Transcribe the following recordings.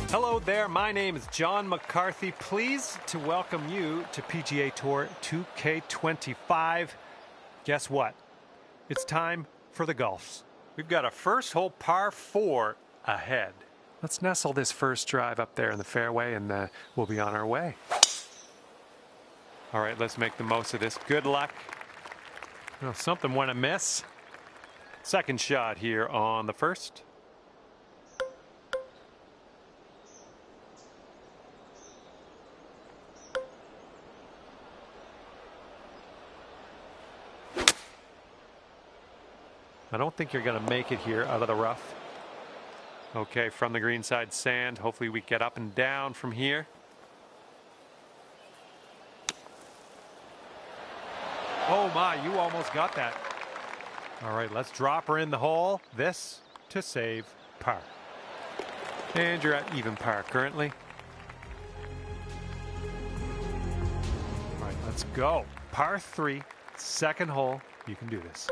Hello there, my name is John McCarthy. Pleased to welcome you to PGA Tour 2K25. Guess what? It's time for the golfs. We've got a first hole par 4 ahead. Let's nestle this first drive up there in the fairway and we'll be on our way. All right, let's make the most of this. Good luck. Well, something went amiss. Second shot here on the first. I don't think you're going to make it here out of the rough. Okay, from the green side sand. Hopefully we get up and down from here. Oh my, you almost got that. All right, let's drop her in the hole. This to save par. And you're at even par currently. All right, let's go. Par 3, second hole. You can do this.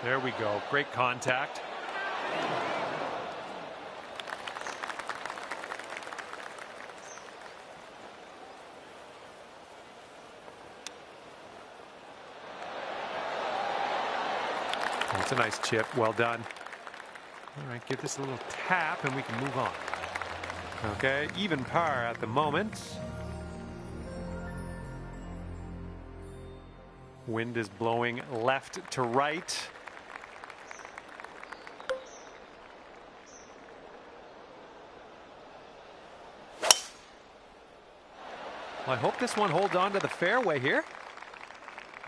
There we go. Great contact. That's a nice chip. Well done. All right, give this a little tap and we can move on. Okay, even par at the moment. Wind is blowing left to right. Well, I hope this one holds on to the fairway here.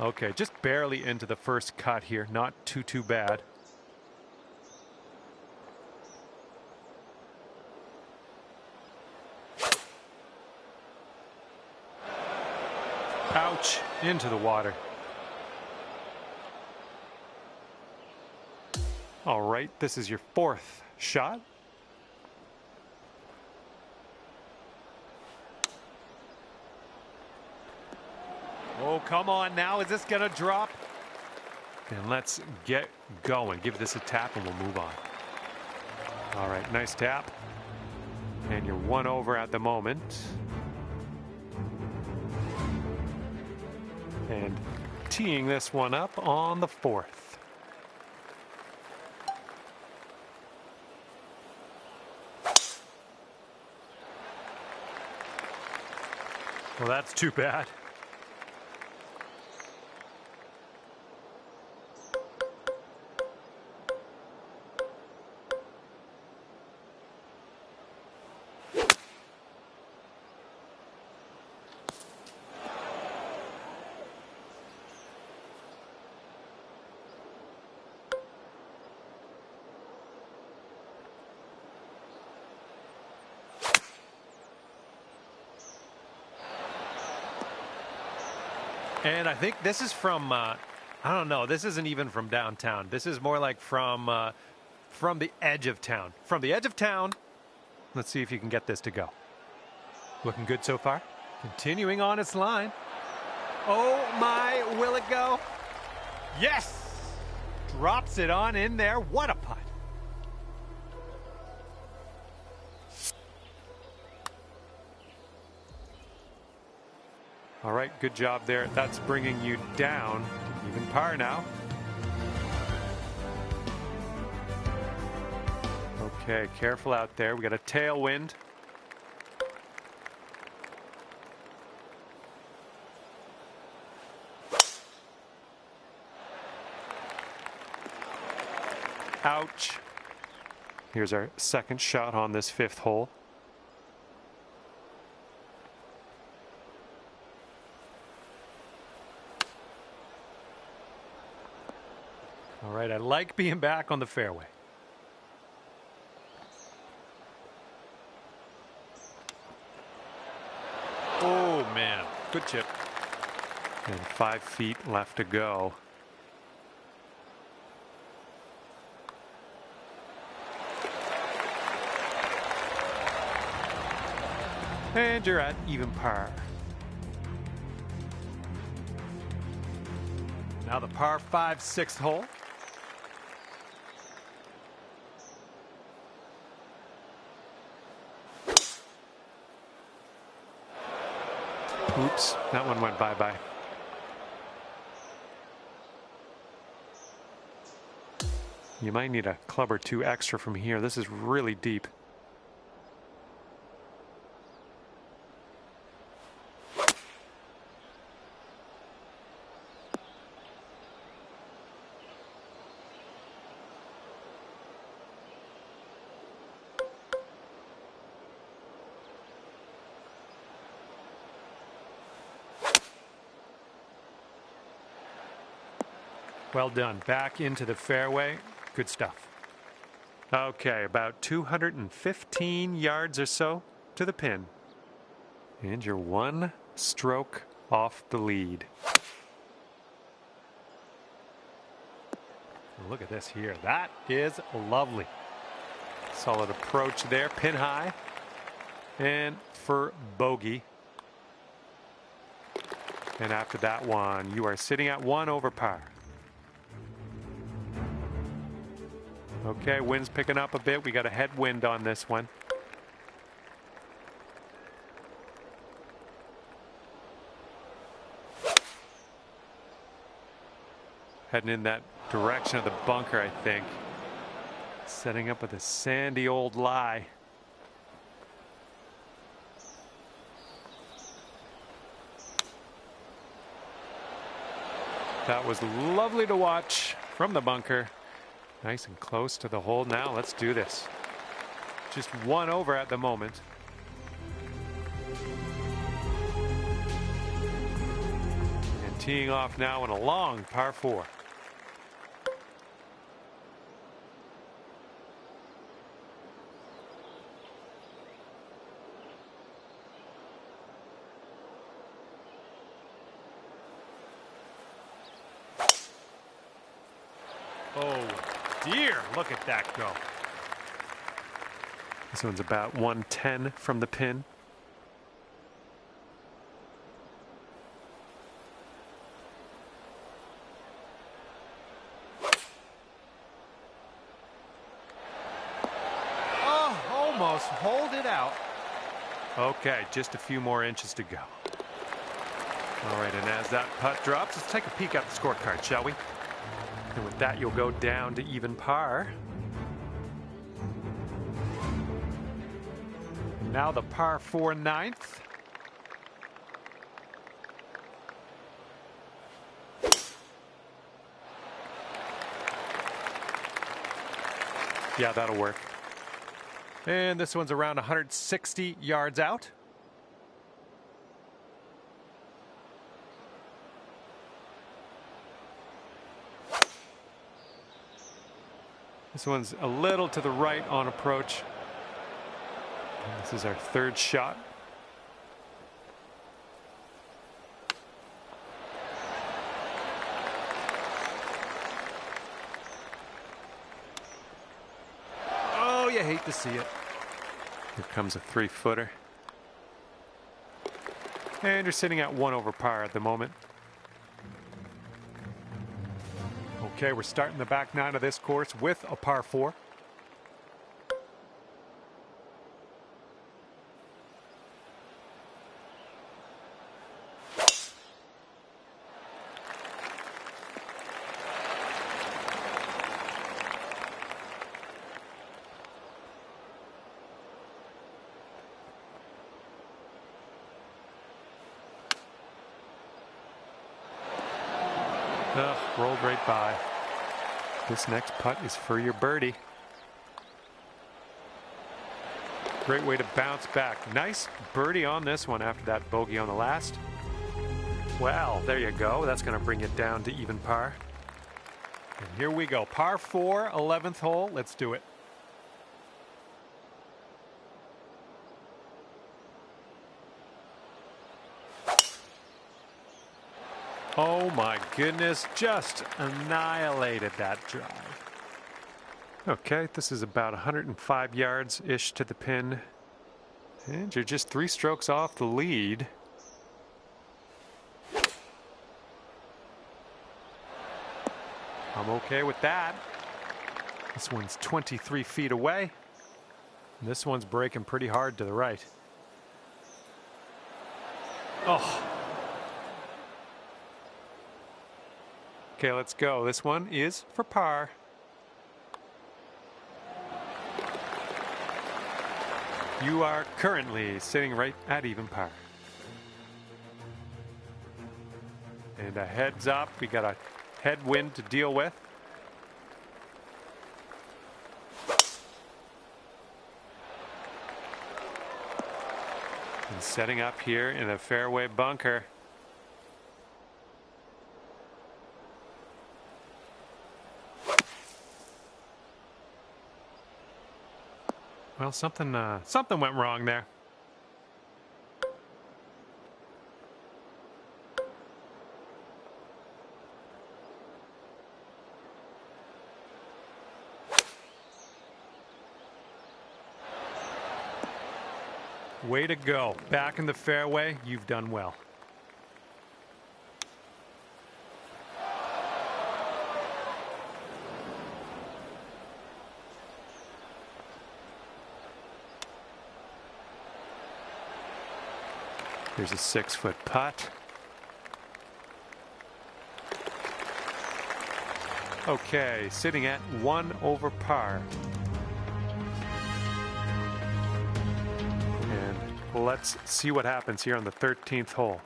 Okay, just barely into the first cut here. Not too bad. Ouch, into the water. All right, this is your fourth shot. Oh, come on now. Is this going to drop? And let's get going. Give this a tap and we'll move on. All right, nice tap. And you're one over at the moment. And teeing this one up on the fourth. Well, that's too bad. And I think this is from, I don't know, this isn't even from downtown. This is more like from the edge of town. From the edge of town, let's see if you can get this to go. Looking good so far. Continuing on its line. Oh my, will it go? Yes! Drops it on in there. What a putt. All right, good job there. That's bringing you down to even par now. Okay, careful out there. We got a tailwind. Ouch. Here's our second shot on this fifth hole. All right, I like being back on the fairway. Oh, man. Good chip. And 5 feet left to go. And you're at even par. Now the par 5 6th hole. Oops, that one went bye-bye. You might need a club or two extra from here. This is really deep. Well done. Back into the fairway. Good stuff. Okay, about 215 yards or so to the pin. And you're one stroke off the lead. Look at this here. That is lovely. Solid approach there. Pin high. And for bogey. And after that one, you are sitting at 1 over par. Okay, wind's picking up a bit. We got a headwind on this one. Heading in that direction of the bunker, I think. Setting up with a sandy old lie. That was lovely to watch from the bunker. Nice and close to the hole. Now let's do this. Just 1 over at the moment. And teeing off now on a long par 4. Oh dear, look at that go. This one's about 110 from the pin. Oh, almost hold it out. Okay, just a few more inches to go. All right, and as that putt drops, let's take a peek at the scorecard, shall we? And with that, you'll go down to even par. Now the par 4 9th. Yeah, that'll work. And this one's around 160 yards out. This one's a little to the right on approach. And this is our third shot. Oh, you hate to see it. Here comes a 3-footer. And you're sitting at 1 over par at the moment. Okay, we're starting the back 9 of this course with a par 4. Rolled right by. This next putt is for your birdie. Great way to bounce back. Nice birdie on this one after that bogey on the last. Well, there you go. That's going to bring it down to even par. And here we go. Par 4, 11th hole. Let's do it. Oh my goodness, just annihilated that drive. Okay, this is about 105 yards-ish to the pin. And you're just 3 strokes off the lead. I'm okay with that. This one's 23 feet away. And this one's breaking pretty hard to the right. Oh. Okay, let's go. This one is for par. You are currently sitting right at even par. And a heads up, we got a headwind to deal with. And setting up here in a fairway bunker. Well, something went wrong there. Way to go. Back in the fairway. You've done well. Here's a 6-foot putt. Okay, sitting at 1 over par. And let's see what happens here on the 13th hole.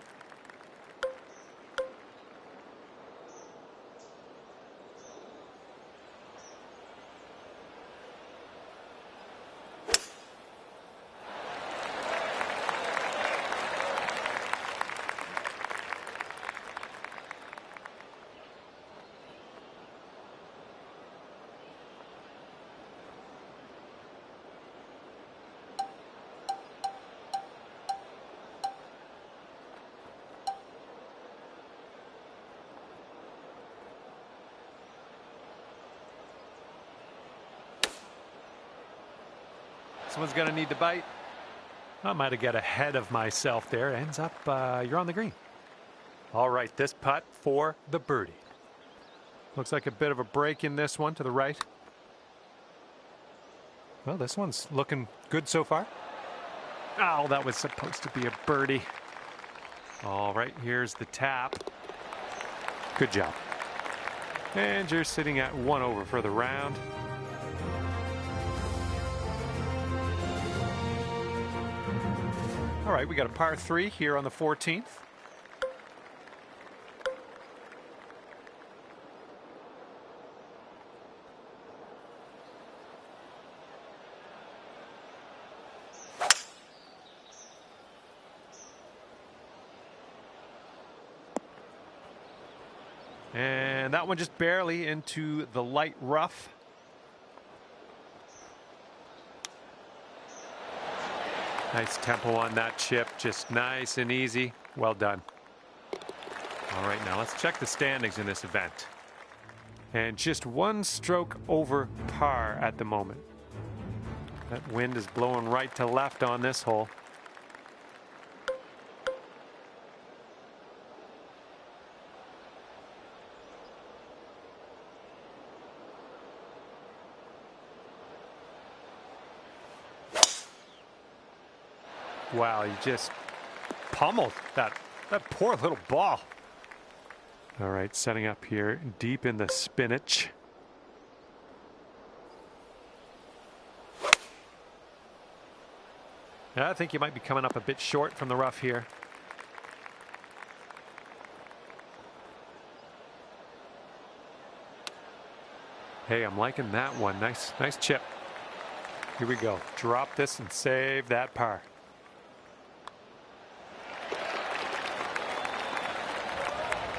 Someone's going to need to bite. I might have got ahead of myself there. Ends up, you're on the green. All right, this putt for the birdie. Looks like a bit of a break in this one to the right. Well, this one's looking good so far. Oh, that was supposed to be a birdie. All right, here's the tap. Good job. And you're sitting at 1 over for the round. All right, we got a par 3 here on the 14th. And that one just barely into the light rough. Nice tempo on that chip, just nice and easy. Well done. All right, now let's check the standings in this event. And just 1 stroke over par at the moment. That wind is blowing right to left on this hole. Wow, you just pummeled that poor little ball. All right, setting up here deep in the spinach. Yeah, I think you might be coming up a bit short from the rough here. Hey, I'm liking that one. Nice chip. Here we go. Drop this and save that par.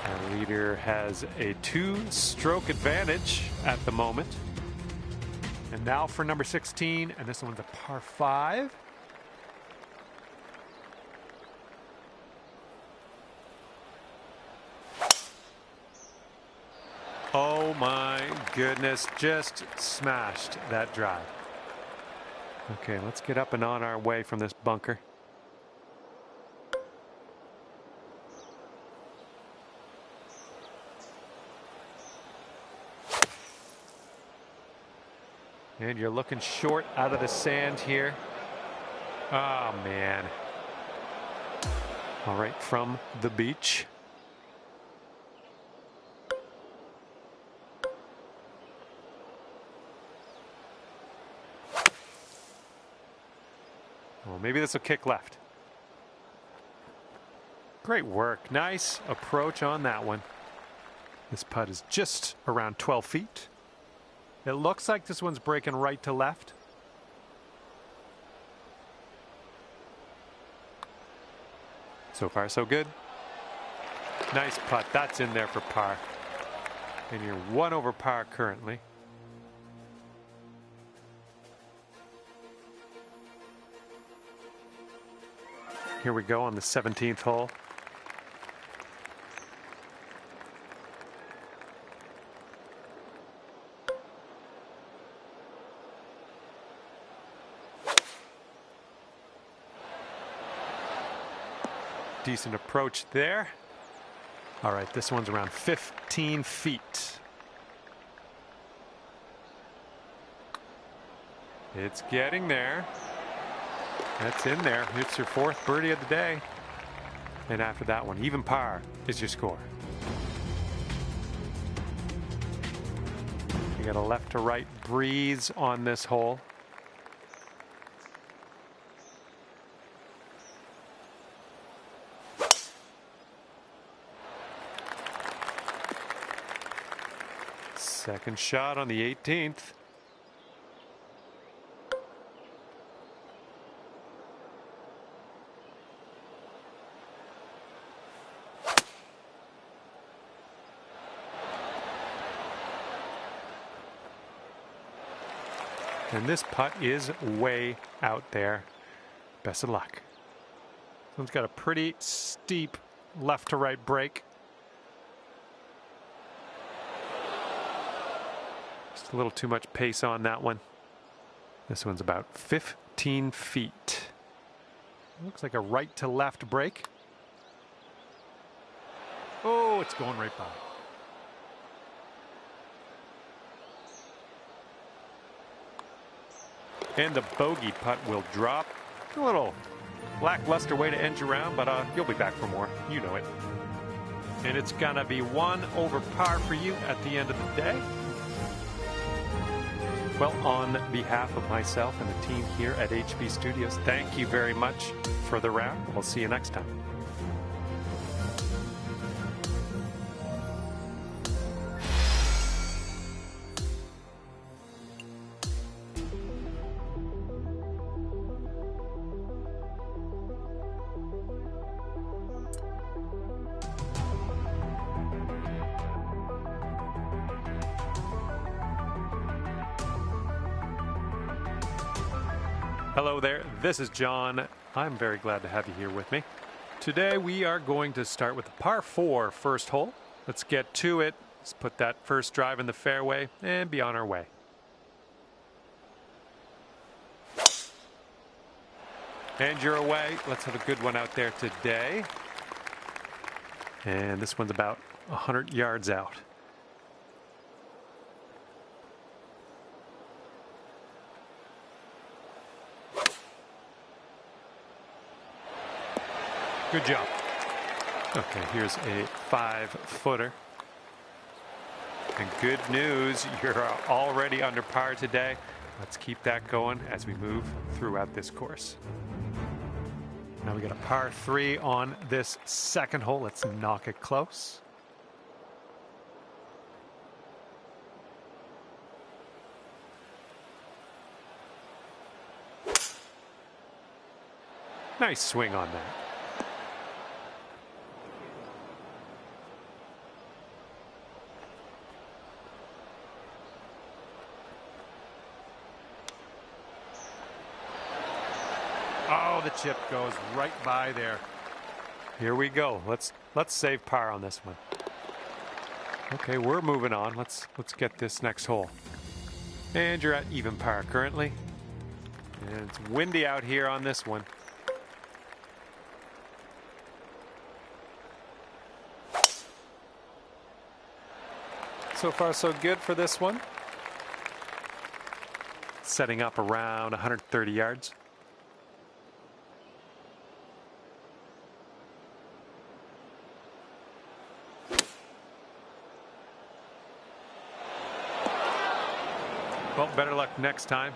Our leader has a 2-stroke advantage at the moment. And now for number 16, and this one's a par 5. Oh my goodness, just smashed that drive. Okay, let's get up and on our way from this bunker. And you're looking short out of the sand here. Oh, man. All right, from the beach. Well, maybe this will kick left. Great work. Nice approach on that one. This putt is just around 12 feet. It looks like this one's breaking right to left. So far, so good. Nice putt. That's in there for par. And you're 1 over par currently. Here we go on the 17th hole. Decent approach there. All right, this one's around 15 feet. It's getting there. That's in there. It's your 4th birdie of the day. And after that one, even par is your score. You got a left to right breeze on this hole. Second shot on the 18th. And this putt is way out there. Best of luck. This one's got a pretty steep left to right break. Just a little too much pace on that one. This one's about 15 feet. Looks like a right to left break. Oh, it's going right by. And the bogey putt will drop. A little lackluster way to end your round, but you'll be back for more. You know it. And it's going to be 1 over par for you at the end of the day. Well, on behalf of myself and the team here at HB Studios, thank you very much for the round. We'll see you next time. Hello there, this is John. I'm very glad to have you here with me. Today we are going to start with the par 4 first hole. Let's get to it. Let's put that first drive in the fairway and be on our way. And you're away. Let's have a good one out there today. And this one's about 100 yards out. Good job. Okay, here's a 5-footer. And good news, you're already under par today. Let's keep that going as we move throughout this course. Now we got a par 3 on this second hole. Let's knock it close. Nice swing on that. Oh, the chip goes right by there. Here we go. Let's save par on this one. Okay, we're moving on. Let's get this next hole. And you're at even par currently. And it's windy out here on this one. So far, so good for this one. Setting up around 130 yards. Well, better luck next time.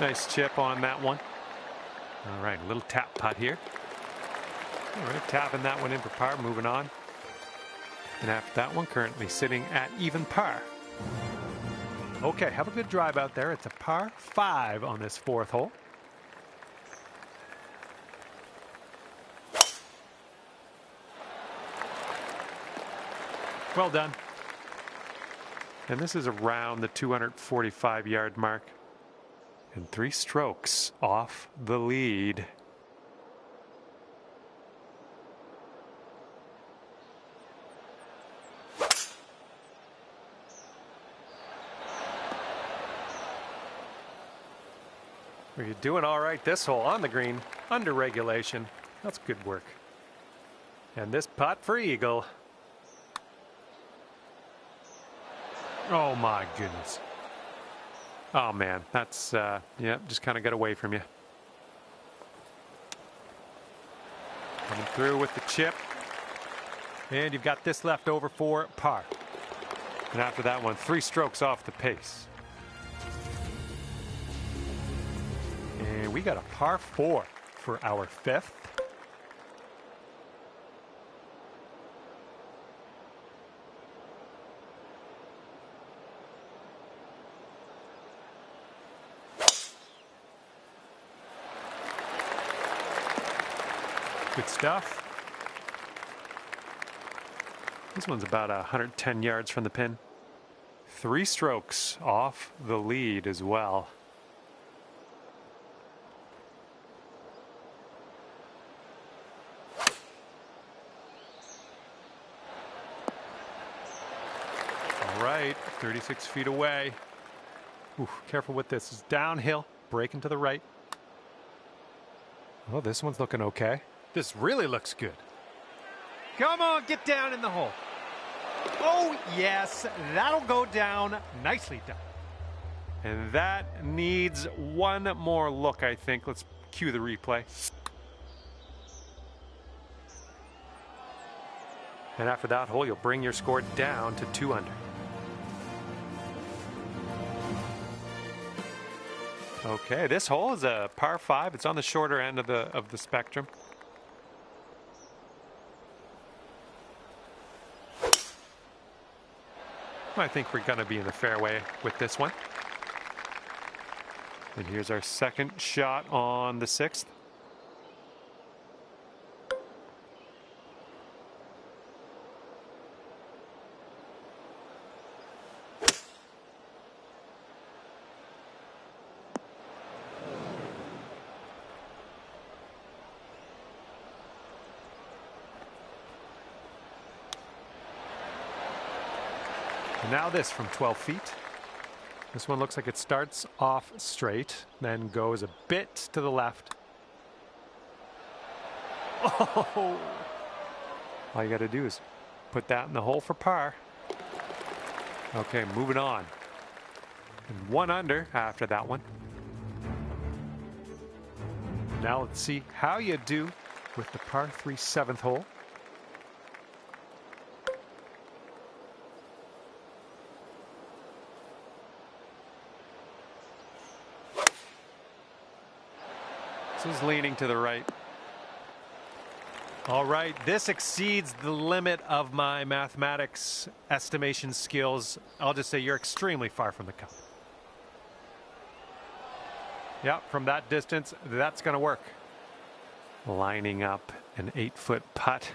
Nice chip on that one. All right, a little tap putt here. All right, tapping that one in for par, moving on. And after that one, currently sitting at even par. Okay, have a good drive out there. It's a par 5 on this 4th hole. Well done. And this is around the 245-yard mark. And 3 strokes off the lead. Well, you're doing all right this hole on the green, under regulation. That's good work. And this putt for eagle. Oh my goodness. Oh man, that's yeah, just kind of got away from you. Coming through with the chip. And you've got this left over for par. And after that one, 3 strokes off the pace. And we got a par 4 for our 5th. Good stuff. This one's about 110 yards from the pin. 3 strokes off the lead as well. All right, 36 feet away. Ooh, careful with this. It's downhill, breaking to the right. Oh, this one's looking okay. This really looks good. Come on, get down in the hole. Oh, yes, that'll go down. Nicely done. And that needs one more look, I think. Let's cue the replay. And after that hole, you'll bring your score down to 2 under. Okay, this hole is a par 5. It's on the shorter end of the spectrum. I think we're going to be in the fairway with this one. And here's our second shot on the 6th. Now this from 12 feet. This one looks like it starts off straight, then goes a bit to the left. Oh! All you got to do is put that in the hole for par. Okay, moving on. And 1 under after that one. Now let's see how you do with the par 3 7th hole. This is leaning to the right. All right, this exceeds the limit of my mathematics estimation skills. I'll just say you're extremely far from the cup. Yeah, from that distance, that's going to work. Lining up an 8-foot putt.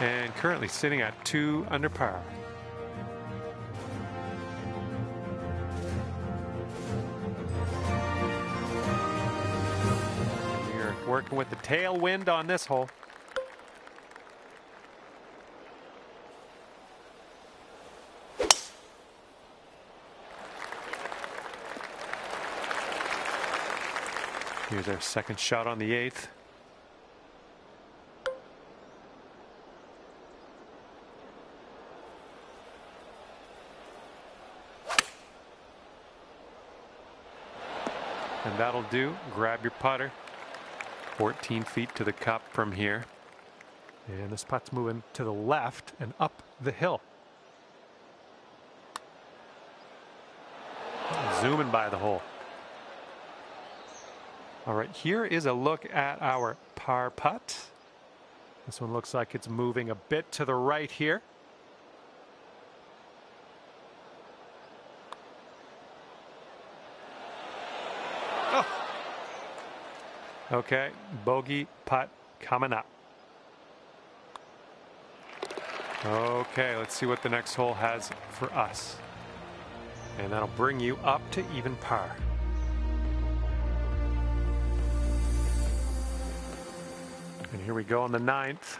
And currently sitting at 2 under par. working with the tailwind on this hole. Here's our second shot on the 8th. And that'll do. Grab your putter. 14 feet to the cup from here. And this putt's moving to the left and up the hill. Zooming by the hole. All right, here is a look at our par putt. This one looks like it's moving a bit to the right here. Oh. Okay, bogey putt coming up. Okay, let's see what the next hole has for us. And that'll bring you up to even par. And here we go on the 9th.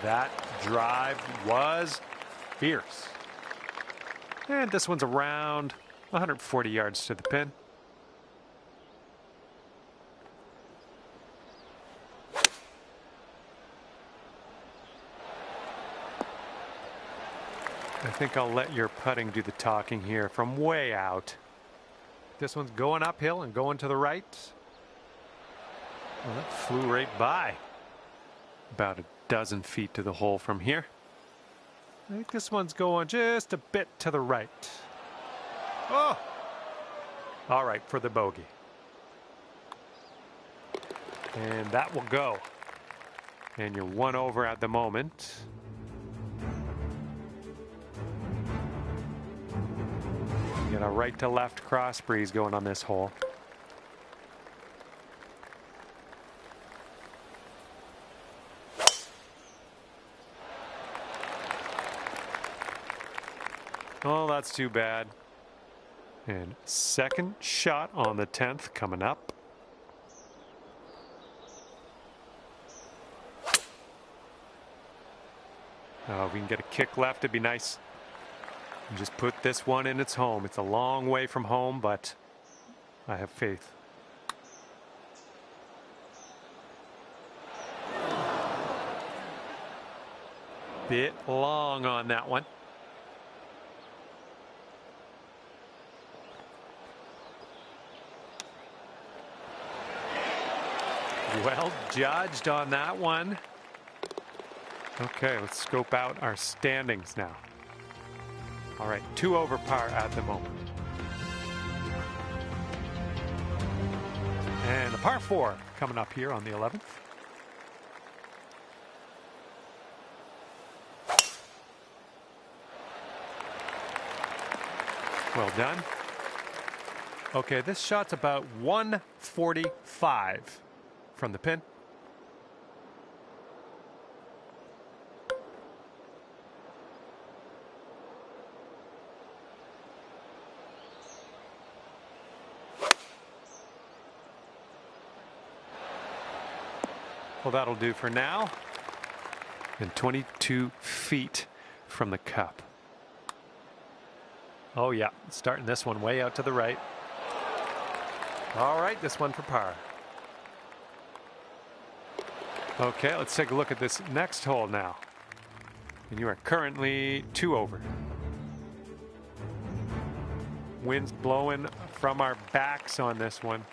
That drive was fierce. And this one's around 140 yards to the pin. I think I'll let your putting do the talking here from way out. This one's going uphill and going to the right. Well, that flew right by. About a dozen feet to the hole from here. I think this one's going just a bit to the right. Oh! All right, for the bogey. And that will go. And you're one over at the moment. You got a right to left cross breeze going on this hole. Oh, that's too bad. And second shot on the 10th coming up. Oh, if we can get a kick left, it'd be nice. And just put this one in its home. It's a long way from home, but I have faith. Bit long on that one. Well judged on that one. Okay, let's scope out our standings now. All right, 2 over par at the moment. And the par 4 coming up here on the 11th. Well done. Okay, this shot's about 145 from the pin. Well, that'll do for now. And 22 feet from the cup. Oh, yeah. Starting this one way out to the right. All right, this one for par. Okay, let's take a look at this next hole now. And you are currently 2 over. Wind's blowing from our backs on this one.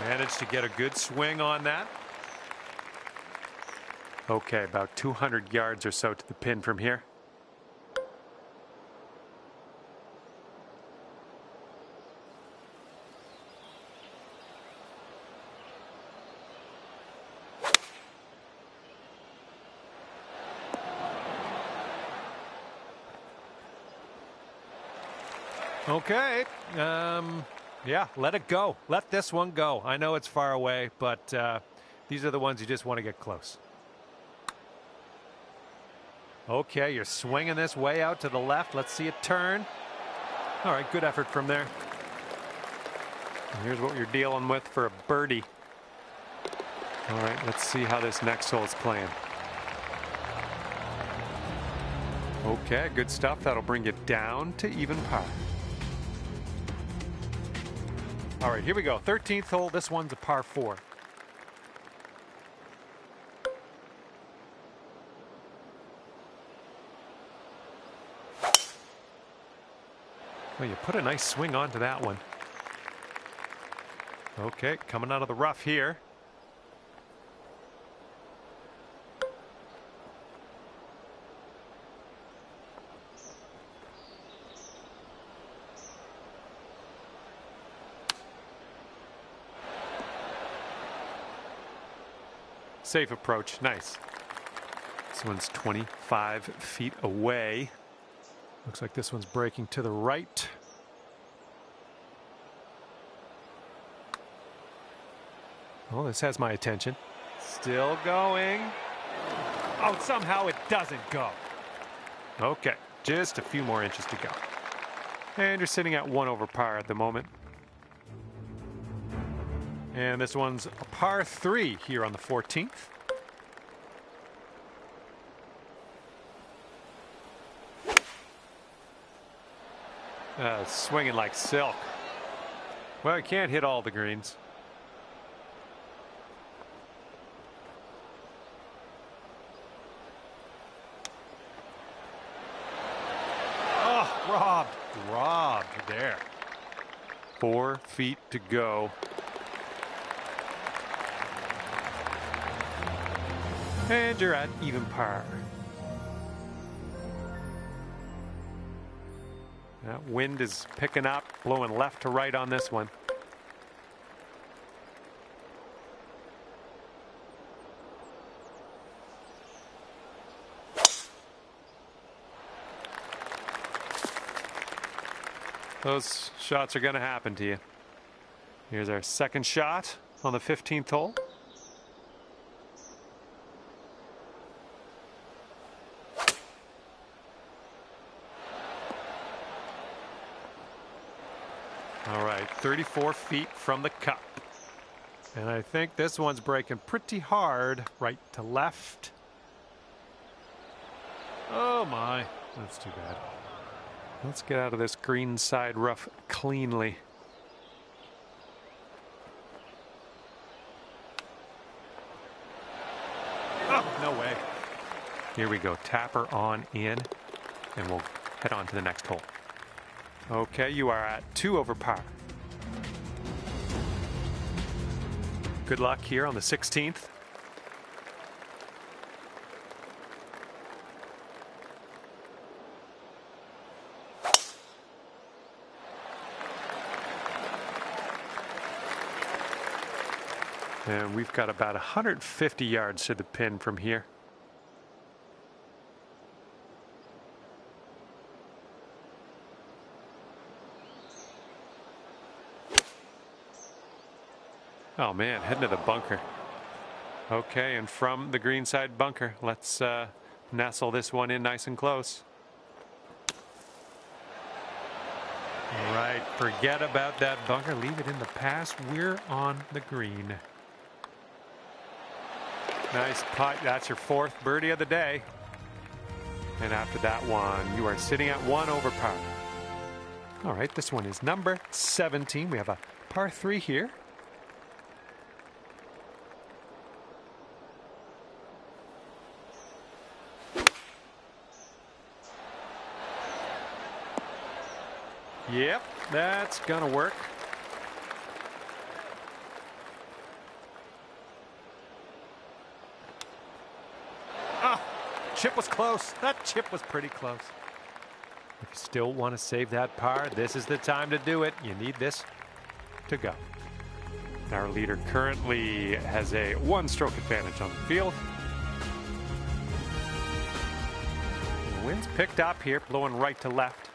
Managed to get a good swing on that. Okay, about 200 yards or so to the pin from here. Okay. Yeah, let it go. Let this one go. I know it's far away, but these are the ones you just want to get close. Okay, you're swinging this way out to the left. Let's see it turn. All right, good effort from there. And here's what you're dealing with for a birdie. All right, let's see how this next hole is playing. Okay, good stuff. That'll bring you down to even par. All right, here we go. 13th hole. This one's a par 4. Well, you put a nice swing onto that one. Okay, coming out of the rough here. Safe approach. Nice. This one's 25 feet away. Looks like this one's breaking to the right. Oh, this has my attention. Still going. Oh, somehow it doesn't go. Okay, just a few more inches to go. And you're sitting at 1 over par at the moment. And this one's a par 3 here on the 14th. Swinging like silk. Well, you can't hit all the greens. Oh, robbed there. 4 feet to go. And you're at even par. That wind is picking up, blowing left to right on this one. Those shots are going to happen to you. Here's our second shot on the 15th hole. All right, 34 feet from the cup. And I think this one's breaking pretty hard right to left. Oh my, that's too bad. Let's get out of this green side rough cleanly. Oh, no way. Here we go, tapper on in, and we'll head on to the next hole. Okay, you are at 2 over par. Good luck here on the 16th. And we've got about 150 yards to the pin from here. Oh man, heading to the bunker. Okay, and from the greenside bunker, let's nestle this one in nice and close. All right, forget about that bunker. Leave it in the past. We're on the green. Nice putt. That's your 4th birdie of the day. And after that one, you are sitting at 1 over par. All right, this one is number 17. We have a par 3 here. Yep, that's gonna work. Ah, chip was close. That chip was pretty close. If you still want to save that par, this is the time to do it. You need this to go. Our leader currently has a 1-stroke advantage on the field. The wind's picked up here, blowing right to left.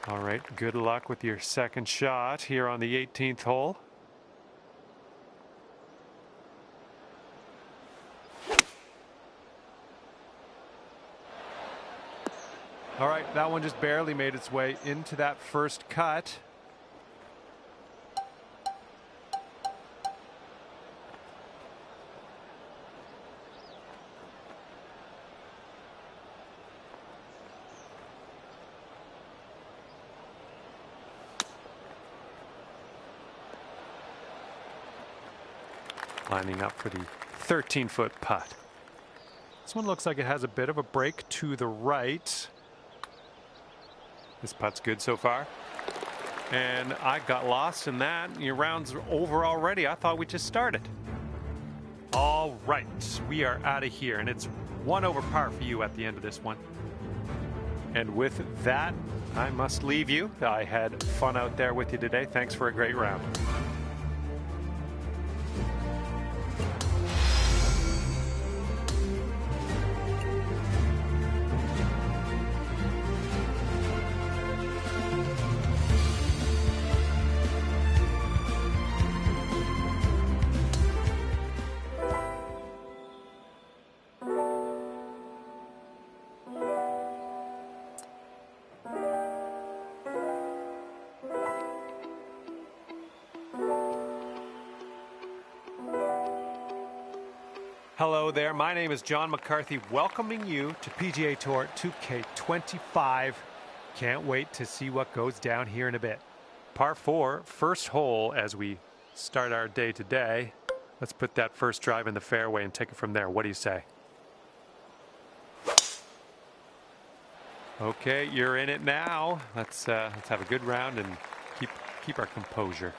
All right, good luck with your second shot here on the 18th hole. All right, that one just barely made its way into that first cut. Lining up for the 13-foot putt. This one looks like it has a bit of a break to the right. This putt's good so far. And I got lost in that. Your round's over already. I thought we just started. All right, we are out of here, and it's 1 over par for you at the end of this one. And with that, I must leave you. I had fun out there with you today. Thanks for a great round. Hello there, my name is John McCarthy, welcoming you to PGA Tour 2K25. Can't wait to see what goes down here in a bit. Par 4, first hole as we start our day today. Let's put that first drive in the fairway and take it from there. What do you say? Okay, you're in it now. Let's have a good round and keep our composure.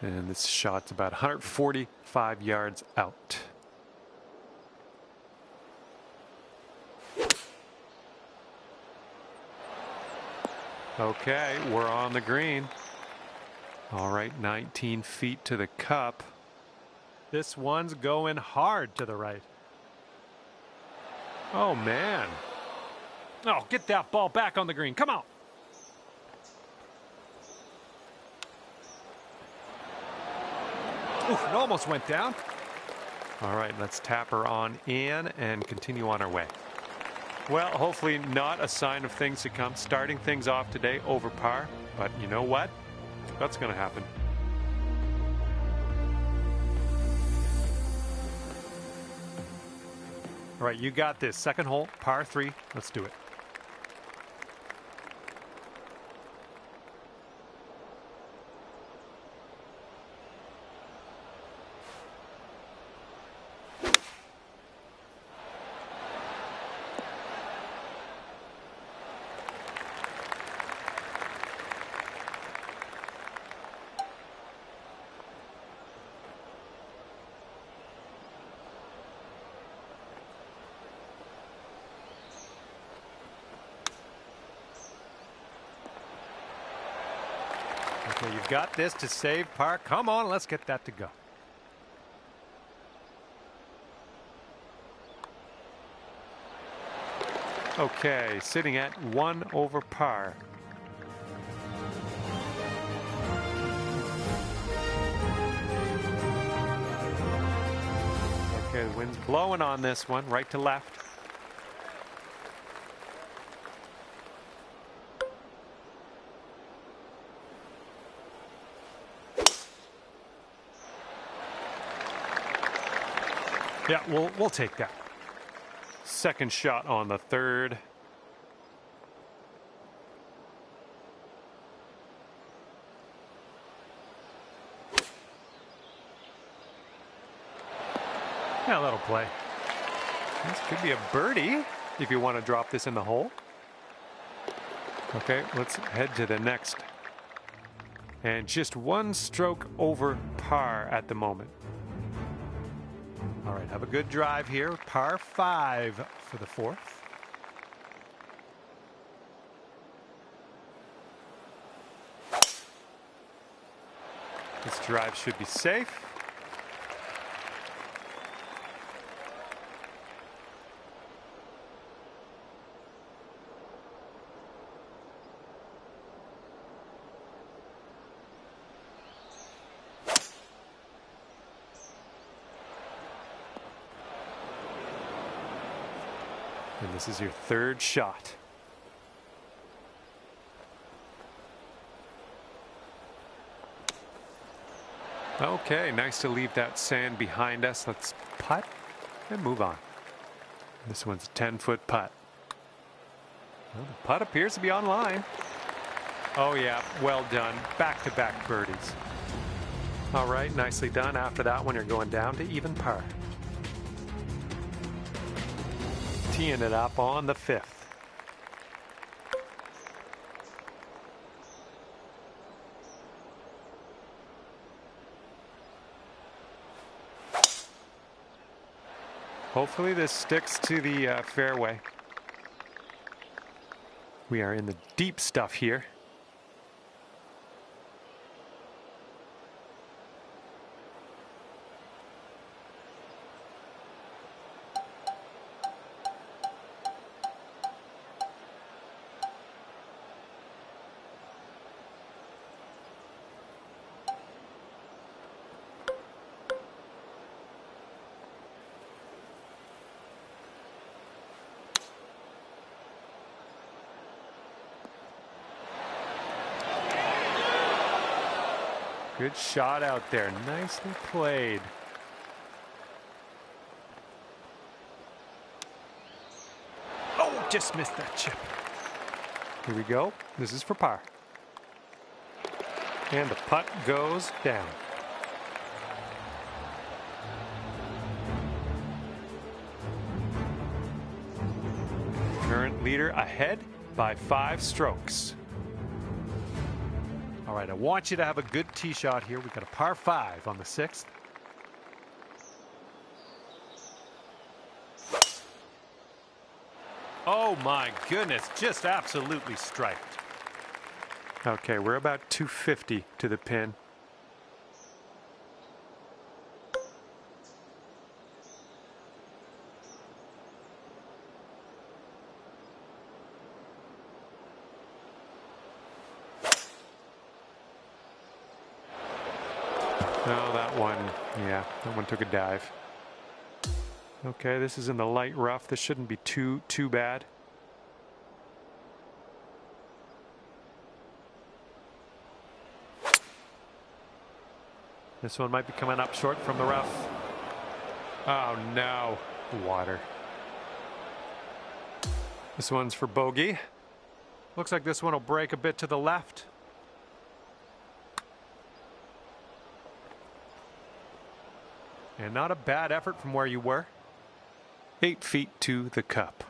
And this shot's about 145 yards out. Okay, we're on the green. All right, 19 feet to the cup. This one's going hard to the right. Oh, man. Oh, get that ball back on the green. Come on. Oof, it almost went down. All right, let's tap her on in and continue on our way. Well, hopefully not a sign of things to come. Starting things off today over par, but you know what? That's going to happen. All right, you got this. Second hole, par 3. Let's do it. Okay, you've got this to save par. Come on, let's get that to go. Okay, sitting at 1 over par. Okay, the wind's blowing on this one, right to left. Yeah, we'll take that. Second shot on the third. Yeah, that'll play. This could be a birdie if you want to drop this in the hole. Okay, let's head to the next. And just 1 stroke over par at the moment. All right, have a good drive here. Par 5 for the 4th. This drive should be safe. And this is your third shot. Okay, nice to leave that sand behind us. Let's putt and move on. This one's a 10-foot putt. Well, the putt appears to be on line. Oh yeah, well done. Back-to-back birdies. All right, nicely done. After that one, you're going down to even par. Teeing it up on the 5th. Hopefully this sticks to the fairway. We are in the deep stuff here. Good shot out there. Nicely played. Oh, just missed that chip. Here we go. This is for par. And the putt goes down. Current leader ahead by 5 strokes. All right, I want you to have a good tee shot here. We've got a par 5 on the 6th. Oh my goodness, just absolutely striped. Okay, we're about 250 to the pin. Oh, that one took a dive. Okay, this is in the light rough. This shouldn't be too bad. This one might be coming up short from the rough. Oh no, water. This one's for bogey. Looks like this one will break a bit to the left. And not a bad effort from where you were. 8 feet to the cup.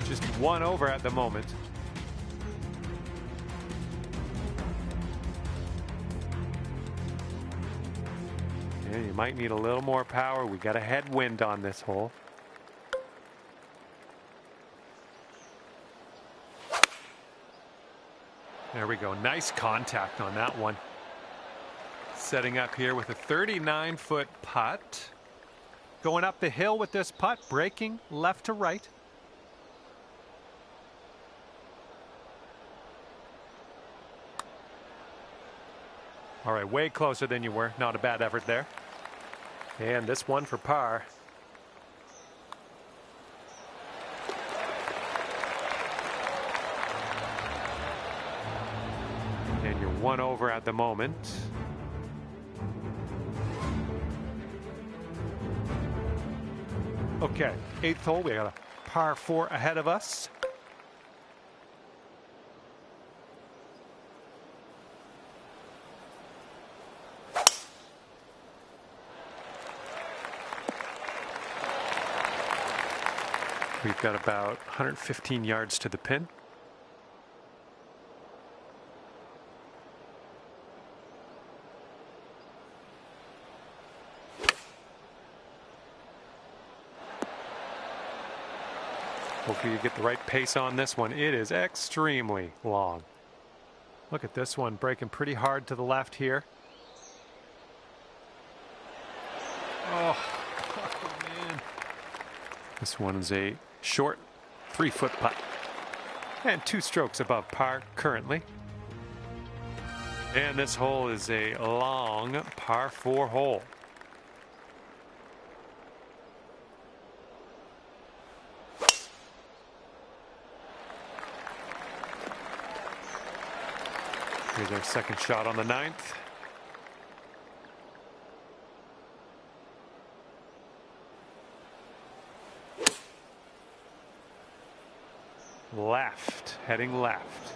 Just one over at the moment. Yeah, you might need a little more power. We got a headwind on this hole. There we go. Nice contact on that one. Setting up here with a 39-foot putt. Going up the hill with this putt, breaking left to right. All right, way closer than you were. Not a bad effort there. And this one for par. And you're one over at the moment. Okay, 8th hole. We got a par 4 ahead of us. We've got about 115 yards to the pin. Hopefully you get the right pace on this one. It is extremely long. Look at this one breaking pretty hard to the left here. Oh man. This one is a short 3-foot putt. And 2 strokes above par currently. And this hole is a long par 4 hole. Here's our second shot on the 9th. Left, heading left.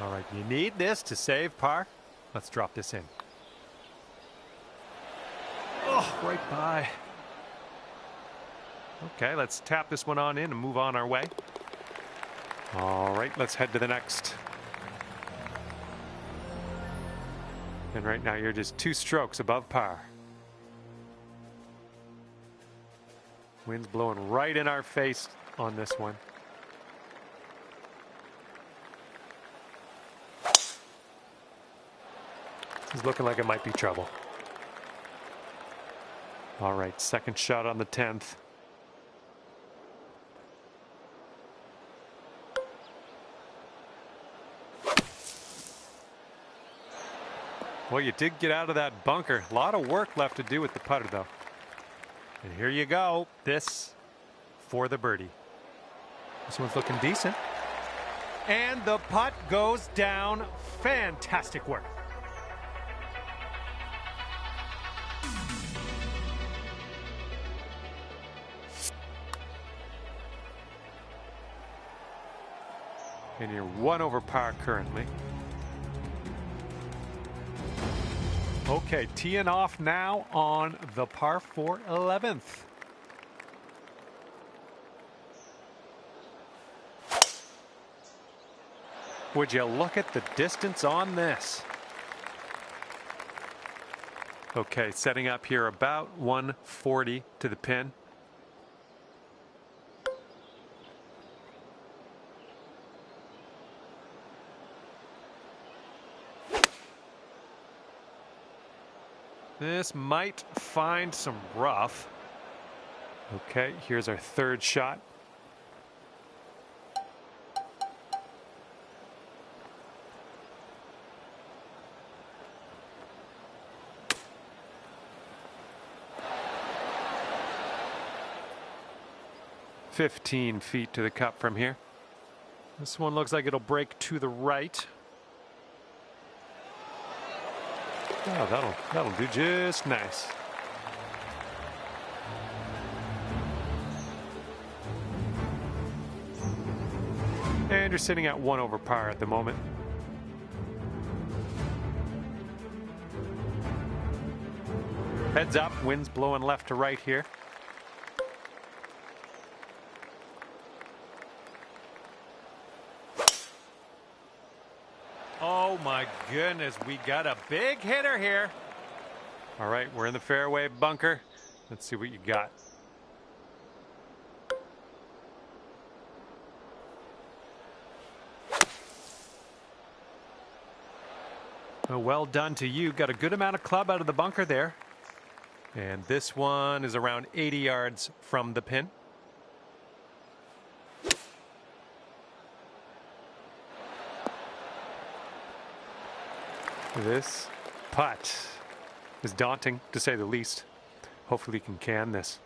All right, you need this to save par. Let's drop this in. Oh, right by. Okay, let's tap this one on in and move on our way. All right, let's head to the next. And right now you're just 2 strokes above par. Wind's blowing right in our face on this one. This is looking like it might be trouble. All right, second shot on the 10th. Well, you did get out of that bunker. A lot of work left to do with the putter, though. And here you go. This for the birdie. This one's looking decent. And the putt goes down. Fantastic work. And you're 1 over par currently. Okay, teeing off now on the par 4 11th. Would you look at the distance on this? Okay, setting up here about 140 to the pin. This might find some rough. Okay, here's our third shot. "15 feet to the cup from here." This one looks like it'll break to the right. Oh, that'll do just nice. And you're sitting at 1 over par at the moment. Heads up, wind's blowing left to right here. Oh my goodness, we got a big hitter here. All right, we're in the fairway bunker. Let's see what you got. Oh, well done to you. Got a good amount of club out of the bunker there. And this one is around 80 yards from the pin. This putt is daunting, to say the least. Hopefully you can this.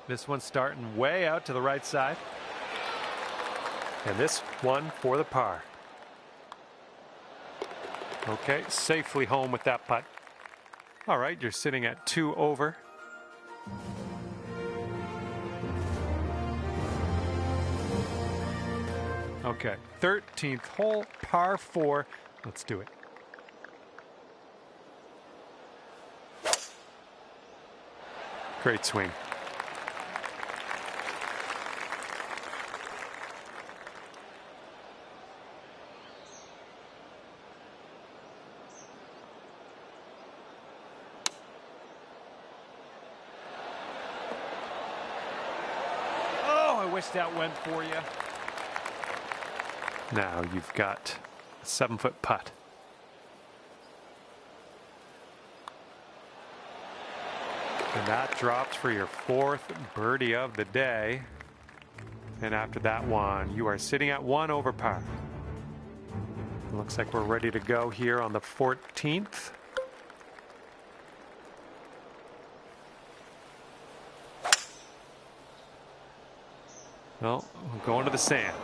This one's starting way out to the right side. And this one for the par. Okay, safely home with that putt. All right, you're sitting at 2 over. Okay, 13th hole, par 4. Let's do it. Great swing. Oh, I wish that went for you. Now you've got a 7-foot putt. And that drops for your fourth birdie of the day. And after that one, you are sitting at 1 over par. Looks like we're ready to go here on the 14th. Well, we're going to the sand.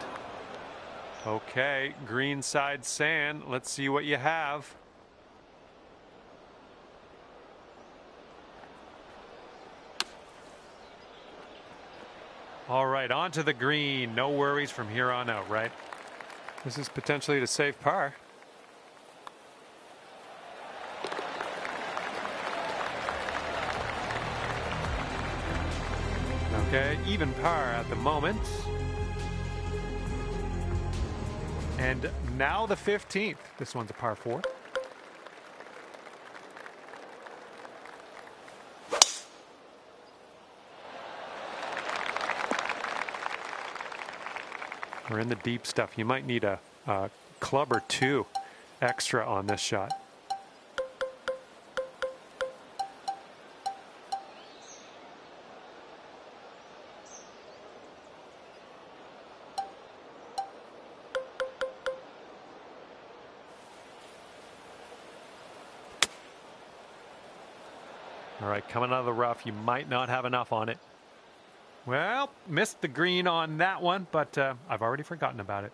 Okay, green side sand. Let's see what you have. All right, onto the green. No worries from here on out, right? This is potentially to save par. Okay, even par at the moment. And now the 15th. This one's a par 4. We're in the deep stuff. You might need a club or two extra on this shot. All right, coming out of the rough, you might not have enough on it. Well, missed the green on that one, but I've already forgotten about it.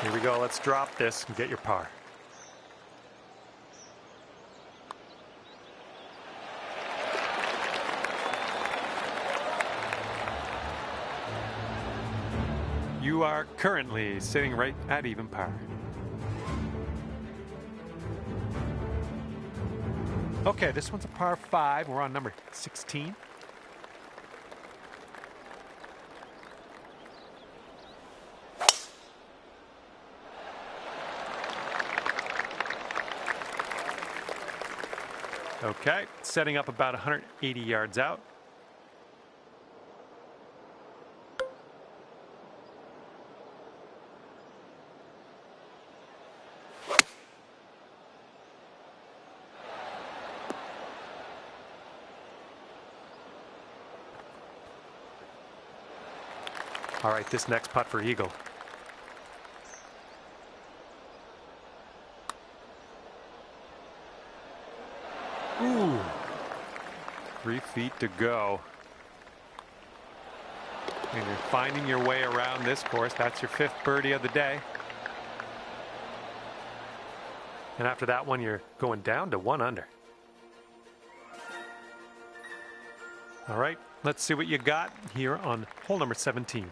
Here we go. Let's drop this and get your par. You are currently sitting right at even par. Okay, this one's a par 5. We're on number 16. Okay, setting up about 180 yards out. All right, this next putt for eagle. Ooh. 3 feet to go. And you're finding your way around this course. That's your 5th birdie of the day. And after that one, you're going down to 1 under. All right, let's see what you got here on hole number 17.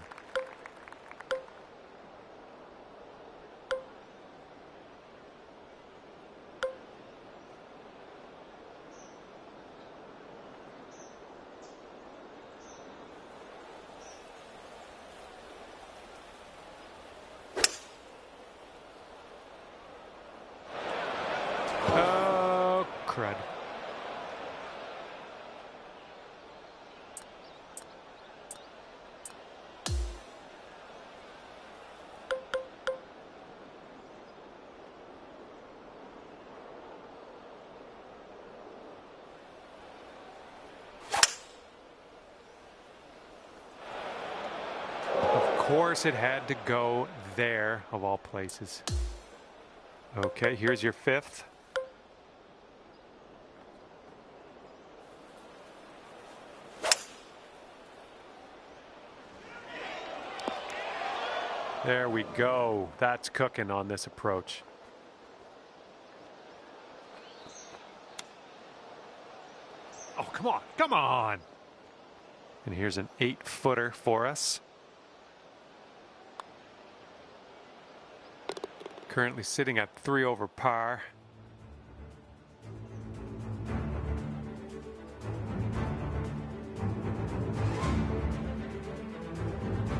Oh, crud. Of course it had to go there, of all places. Okay, here's your 5th. There we go. That's cooking on this approach. Oh, come on. Come on. And here's an 8-footer for us. Currently sitting at 3 over par.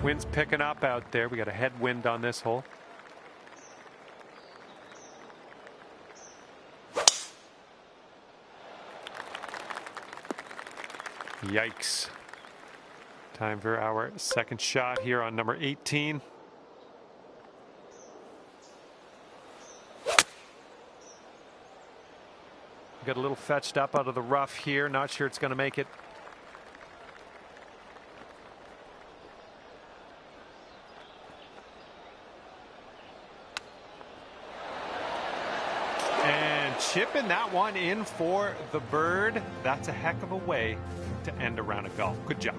Wind's picking up out there. We got a headwind on this hole. Yikes. Time for our second shot here on number 18. Got a little fetched up out of the rough here. Not sure it's going to make it. And chipping that one in for the bird. That's a heck of a way to end a round of golf. Good job.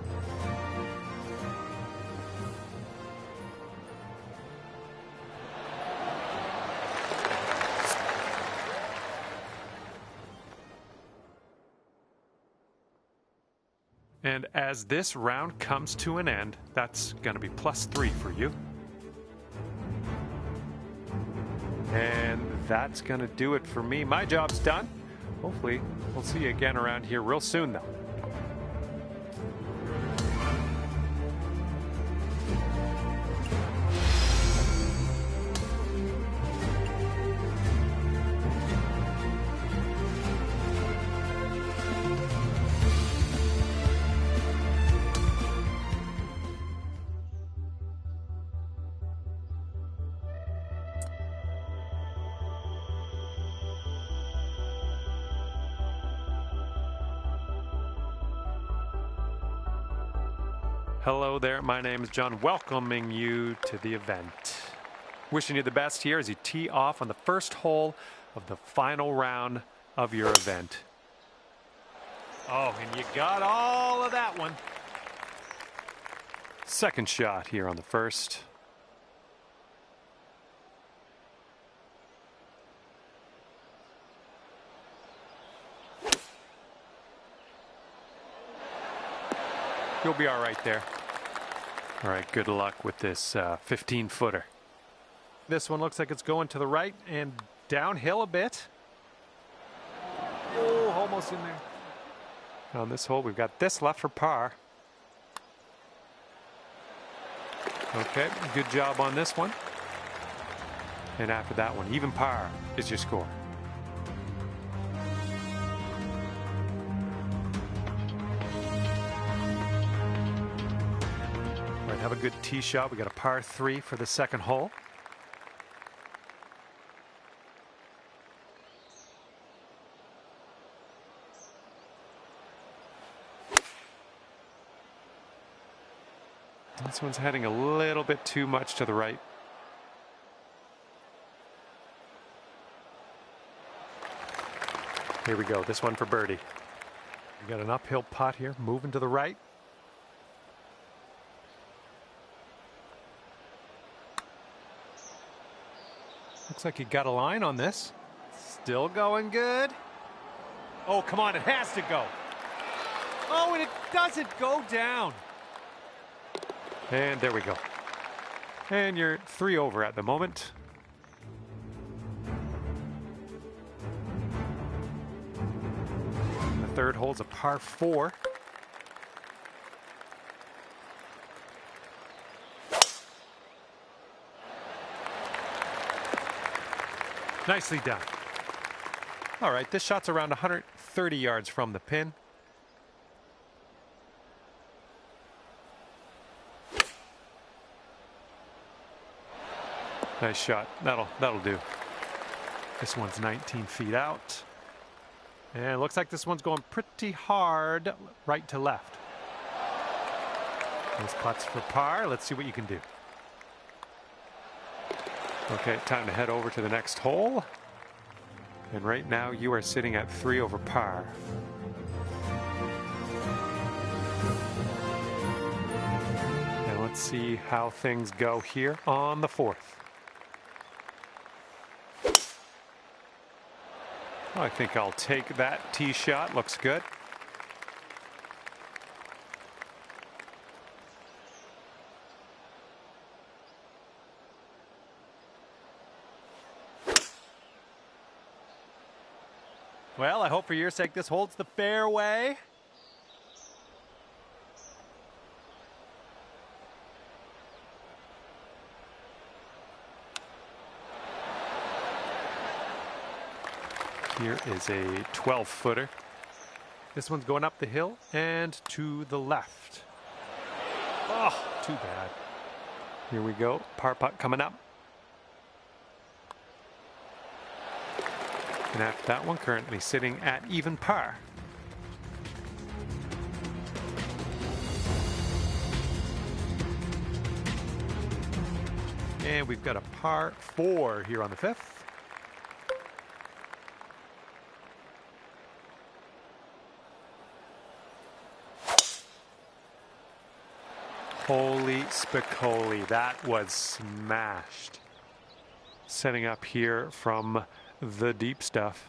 And as this round comes to an end, that's going to be +3 for you. And that's going to do it for me. My job's done. Hopefully, we'll see you again around here real soon, though. Hello there, my name is John, welcoming you to the event. Wishing you the best here as you tee off on the first hole of the final round of your event. Oh, and you got all of that one. Second shot here on the first. You'll be all right there. All right, good luck with this 15-footer. This one looks like it's going to the right and downhill a bit. Oh, almost in there. On this hole, we've got this left for par. Okay, good job on this one. And after that one, even par is your score. Have a good tee shot. We got a par 3 for the second hole. This one's heading a little bit too much to the right. Here we go. This one for birdie. We got an uphill putt here, moving to the right. Looks like he got a line on this. Still going good. Oh, come on, it has to go. Oh, and it doesn't go down. And there we go. And you're 3 over at the moment. The third hole's a par 4. Nicely done. All right, this shot's around 130 yards from the pin. Nice shot. That'll do. This one's 19 feet out. And it looks like this one's going pretty hard right to left. Those putts for par. Let's see what you can do. Okay, time to head over to the next hole. And right now you are sitting at 3 over par. And let's see how things go here on the fourth. I think I'll take that tee shot. Looks good. Well, I hope for your sake this holds the fairway. Here is a 12-footer. This one's going up the hill and to the left. Oh, too bad. Here we go. Par putt coming up. And after that one, currently sitting at even par. And we've got a par 4 here on the 5th. Holy spicoli, that was smashed. Setting up here from the deep stuff.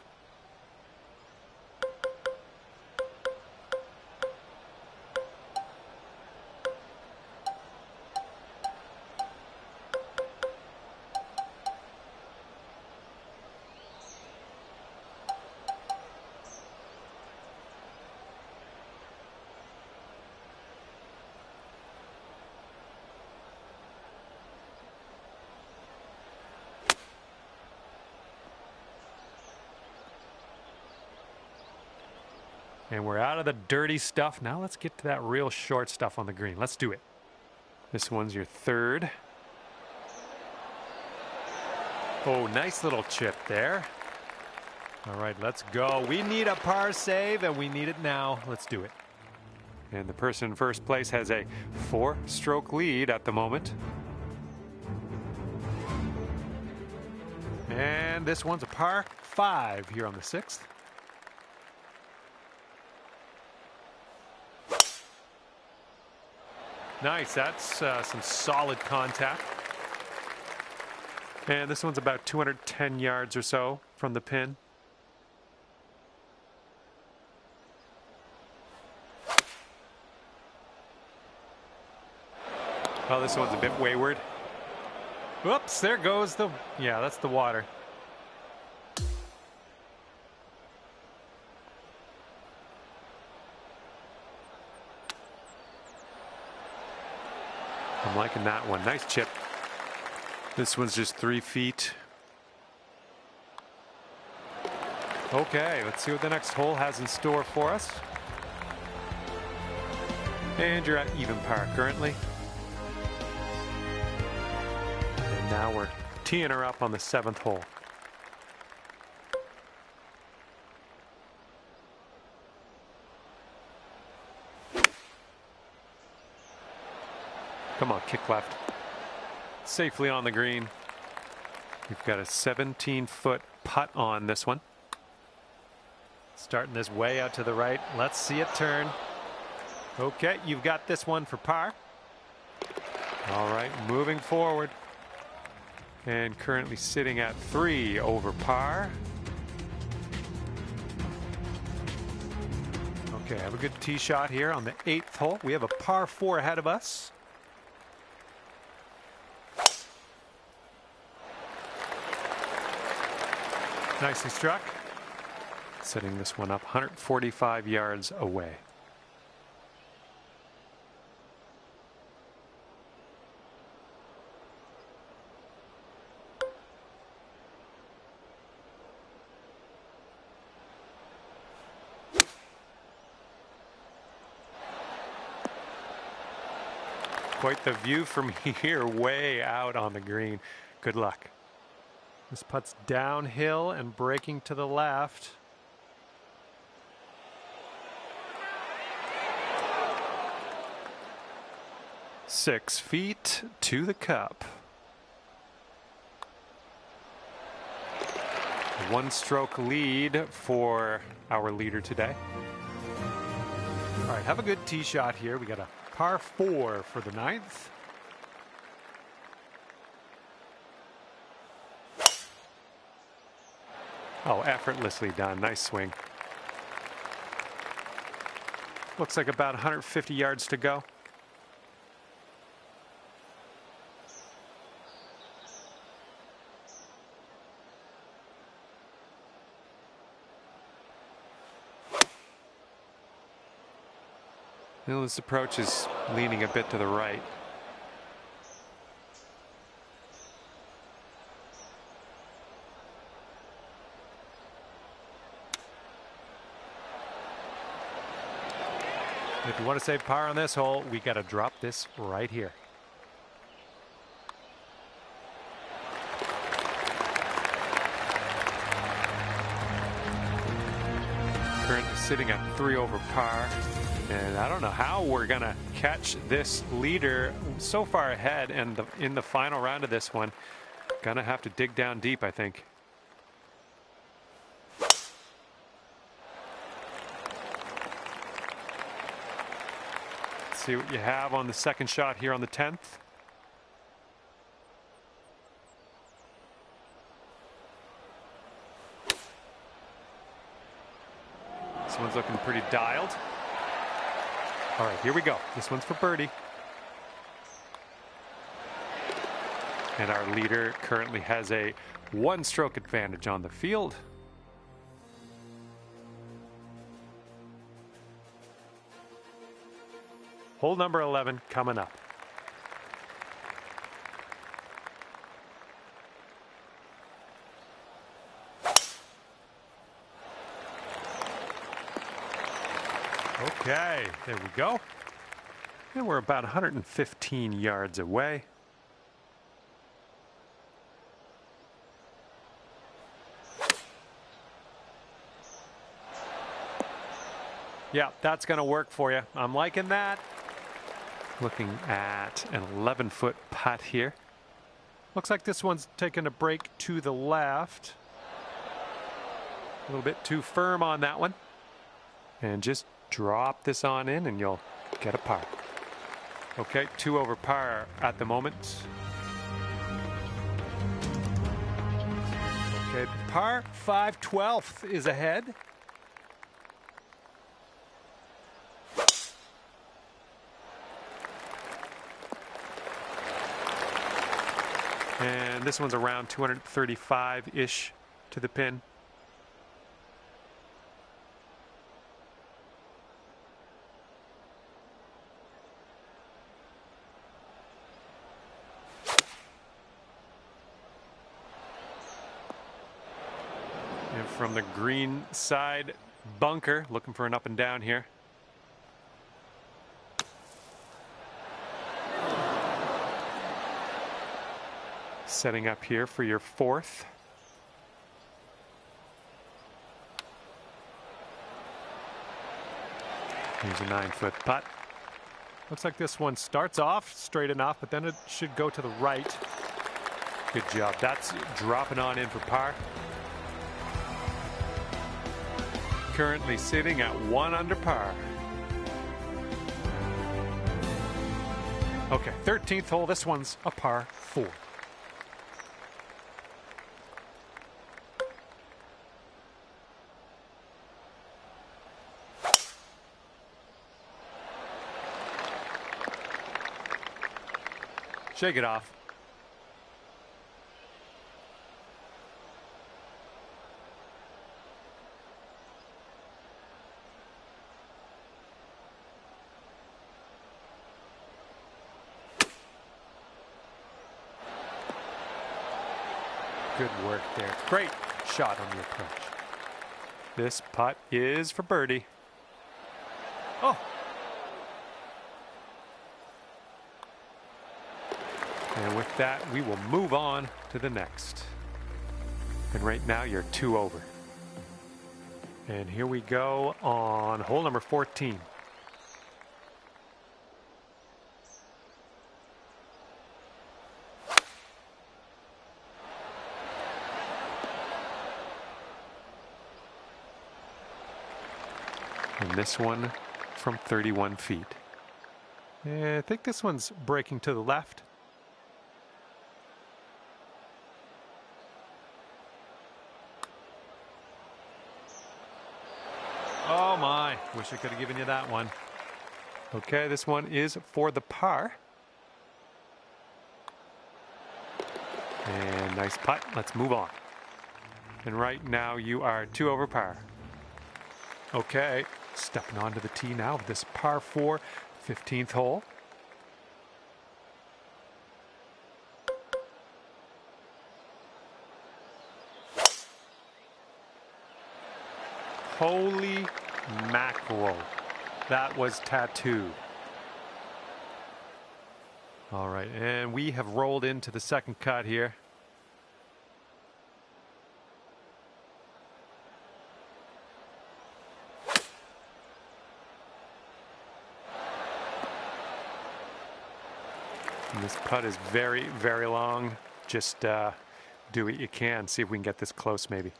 And we're out of the dirty stuff. Now let's get to that real short stuff on the green. Let's do it. This one's your 3rd. Oh, nice little chip there. All right, let's go. We need a par save, and we need it now. Let's do it. And the person in first place has a 4-stroke lead at the moment. And this one's a par 5 here on the 6th. Nice, that's some solid contact. And this one's about 210 yards or so from the pin. Oh, this one's a bit wayward. Whoops, there goes the, yeah, that's the water. I'm liking that one. Nice chip. This one's just 3 feet. Okay, let's see what the next hole has in store for us. And you're at even par currently. And now we're teeing her up on the 7th hole. Come on, kick left. Safely on the green. We've got a 17-foot putt on this one. Starting this way out to the right. Let's see it turn. Okay, you've got this one for par. All right, moving forward. And currently sitting at 3 over par. Okay, have a good tee shot here on the 8th hole. We have a par 4 ahead of us. Nicely struck. Setting this one up 145 yards away. Quite the view from here, way out on the green. Good luck. This putt's downhill and breaking to the left. Six feet to the cup. A 1-stroke lead for our leader today. All right, have a good tee shot here. We got a par 4 for the 9th. Oh, effortlessly done. Nice swing. Looks like about 150 yards to go. Well, this approach is leaning a bit to the right. If you want to save par on this hole, we got to drop this right here. Currently sitting at 3 over par. And I don't know how we're going to catch this leader so far ahead and in the final round of this one. Going to have to dig down deep, I think. Let's see what you have on the second shot here on the 10th. This one's looking pretty dialed. All right, here we go. This one's for birdie. And our leader currently has a 1-stroke advantage on the field. Hole number 11 coming up. Okay, there we go. And we're about 115 yards away. Yeah, that's going to work for you. I'm liking that. Looking at an 11-foot putt here. Looks like this one's taking a break to the left. A little bit too firm on that one. And just drop this on in and you'll get a par. Okay, 2 over par at the moment. Okay, par 5/12 is ahead. And this one's around 235-ish to the pin. And from the green side bunker, looking for an up and down here. Setting up here for your 4th. Here's a 9-foot putt. Looks like this one starts off straight enough, but then it should go to the right. Good job. That's dropping on in for par. Currently sitting at 1 under par. Okay, 13th hole. This one's a par 4. Shake it off. Good work there. Great shot on the approach. This putt is for birdie. Oh. And with that, we will move on to the next. And right now, you're 2 over. And here we go on hole number 14. And this one from 31 feet. And I think this one's breaking to the left. Oh my, wish I could have given you that one. Okay, this one is for the par. And nice putt. Let's move on. And right now you are 2 over par. Okay, stepping onto the tee now with this par 4, 15th hole. Holy mackerel. That was tattooed. All right, and we have rolled into the second cut here. And this putt is very, very long. Just do what you can. See if we can get this close, maybe.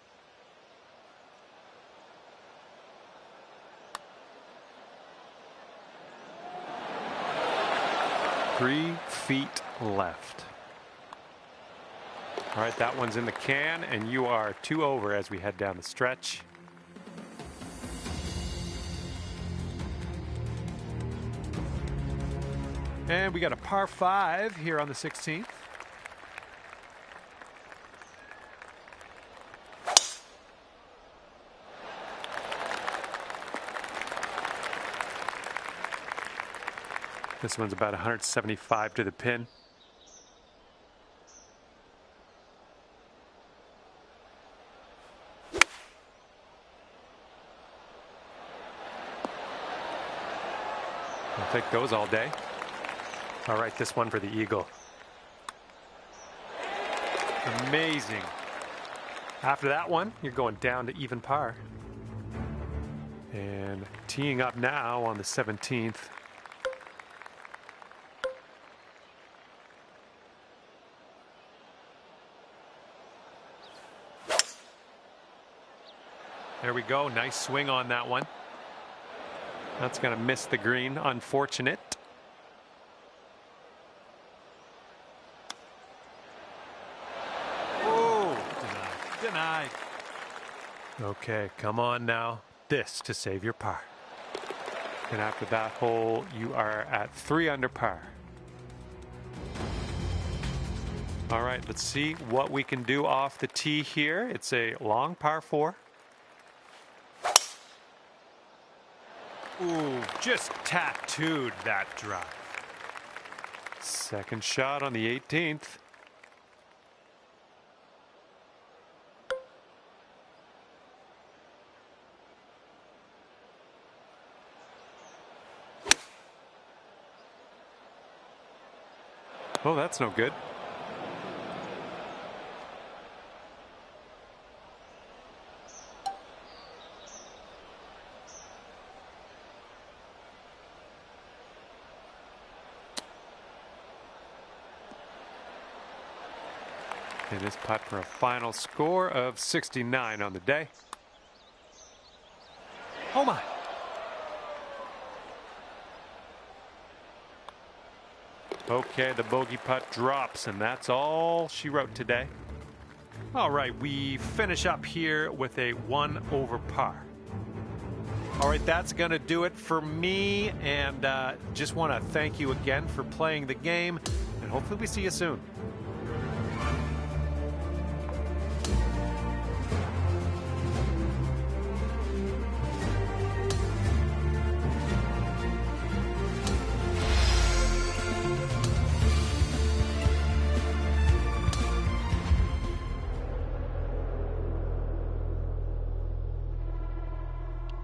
Three feet left. All right, that one's in the can, and you are 2 over as we head down the stretch. And we got a par 5 here on the 16th. This one's about 175 to the pin. I'll take those all day. All right, this one for the eagle. Amazing. After that one, you're going down to even par. And teeing up now on the 17th. There we go. Nice swing on that one. That's going to miss the green. Unfortunate. Oh, denied. Okay, come on now. This to save your par. And after that hole, you are at 3 under par. All right, let's see what we can do off the tee here. It's a long par 4. Ooh, just tattooed that drive. Second shot on the 18th. Oh, that's no good. And this putt for a final score of 69 on the day. Oh my. Okay, the bogey putt drops, and that's all she wrote today. All right, we finish up here with a 1 over par. All right, that's going to do it for me, and just want to thank you again for playing the game, and hopefully we see you soon.